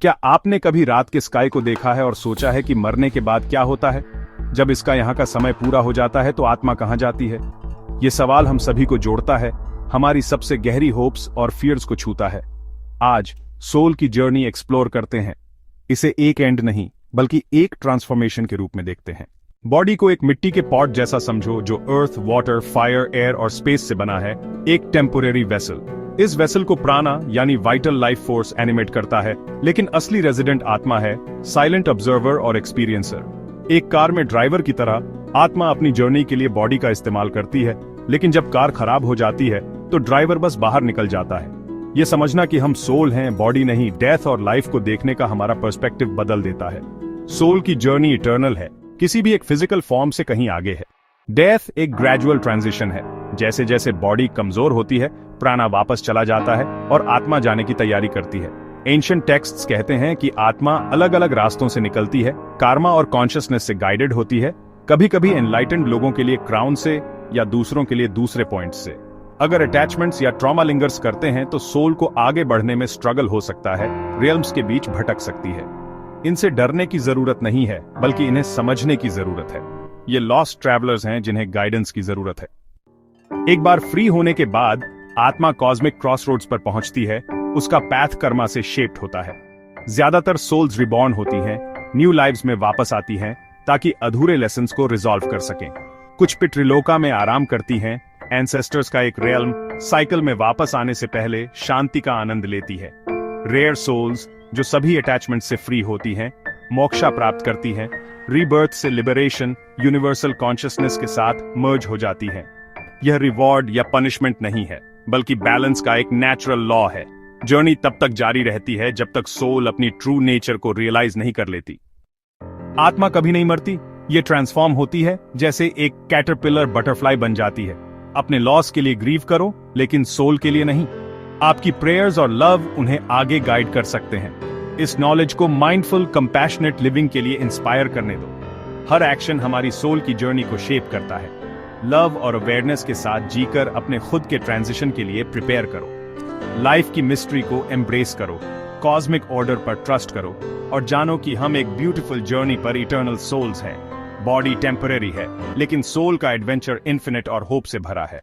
क्या आपने कभी रात के स्काई को देखा है और सोचा है कि मरने के बाद क्या होता है? जब इसका यहाँ का समय पूरा हो जाता है तो आत्मा कहाँ जाती है? ये सवाल हम सभी को जोड़ता है, हमारी सबसे गहरी होप्स और फियर्स को छूता है। आज सोल की जर्नी एक्सप्लोर करते हैं। इसे एक एंड नहीं बल्कि एक ट्रांसफॉर्मेशन के रूप में देखते हैं। बॉडी को एक मिट्टी के पॉट जैसा समझो जो अर्थ, वाटर, फायर, एयर और स्पेस से बना है, एक टेम्पोरेरी वेसल। इस वेसल को प्राणा यानी वाइटल लाइफ फोर्स एनिमेट करता है, लेकिन असली रेजिडेंट आत्मा है, साइलेंट ऑब्जर्वर और एक्सपीरियंसर। एक कार में ड्राइवर की तरह आत्मा अपनी जर्नी के लिए बॉडी का इस्तेमाल करती है, लेकिन जब कार खराब हो जाती है तो ड्राइवर बस बाहर निकल जाता है। यह समझना कि हम सोल हैं, बॉडी नहीं, डेथ और लाइफ को देखने का हमारा पर्सपेक्टिव बदल देता है। सोल की जर्नी इटर्नल है, किसी भी एक फिजिकल फॉर्म से कहीं आगे है। डेथ एक ग्रेजुअल ट्रांजिशन है, जैसे जैसे बॉडी कमजोर होती है प्राणा वापस चला जाता है और आत्मा जाने की तैयारी करती है। एंशिएंट टेक्स्ट्स कहते हैं कि आत्मा अलग अलग रास्तों से निकलती है, कार्मा और कॉन्शियसनेस से गाइडेड होती है, कभी कभी एनलाइटेंड लोगों के लिए क्राउन से या दूसरों के लिए दूसरे पॉइंट्स से। अगर अटैचमेंट्स या ट्रॉमा लिंगर्स करते हैं तो सोल को आगे बढ़ने में स्ट्रगल हो सकता है, रियल्म्स के बीच भटक सकती है। इनसे डरने की जरूरत नहीं है, बल्कि इन्हें समझने की जरूरत है। ये लॉस्ट ट्रैवलर्स हैं जिन्हें गाइडेंस की जरूरत है। एक बार फ्री होने के बाद आत्मा कॉस्मिक क्रॉसरोड्स पर पहुंचती है, उसका पैथ कर्मा से शेप्ड होता है। ज्यादातर सोल्स रिबॉर्न होती हैं, न्यू लाइव्स में वापस आती हैं ताकि अधूरे लेसन्स को रिजॉल्व कर सकें। कुछ पितृलोका में आराम करती हैं, एंसेस्टर्स का एक रियल्म साइकिल में वापस आने से पहले शांति का आनंद लेती है। रेयर सोल्स जो सभी अटैचमेंट से फ्री होती हैं, मोक्षा प्राप्त करती हैं, रीबर्थ से लिबरेशन, यूनिवर्सल कॉन्शियसनेस के साथ मर्ज हो जाती हैं। यह रिवॉर्ड या पनिशमेंट नहीं है, बल्कि बैलेंस का एक नेचुरल लॉ है। जर्नी तब तक जारी रहती है जब तक सोल अपनी ट्रू नेचर को रियलाइज नहीं कर लेती। आत्मा कभी नहीं मरती, ये ट्रांसफॉर्म होती है, जैसे एक कैटरपिलर बटरफ्लाई बन जाती है। अपने लॉस के लिए ग्रीव करो, लेकिन सोल के लिए नहीं। आपकी प्रेयर्स और लव उन्हें आगे गाइड कर सकते हैं। इस नॉलेज को माइंडफुल कंपैशनेट लिविंग के लिए इंस्पायर करने दो। हर एक्शन हमारी सोल की जर्नी को शेप करता है। लव और अवेयरनेस के साथ जीकर अपने खुद के ट्रांजिशन के लिए प्रिपेयर करो। लाइफ की मिस्ट्री को एम्ब्रेस करो, कॉस्मिक ऑर्डर पर ट्रस्ट करो और जानो कि हम एक ब्यूटीफुल जर्नी पर इटर्नल सोल्स हैं। बॉडी टेम्पररी है, लेकिन सोल का एडवेंचर इन्फिनिट और होप से भरा है।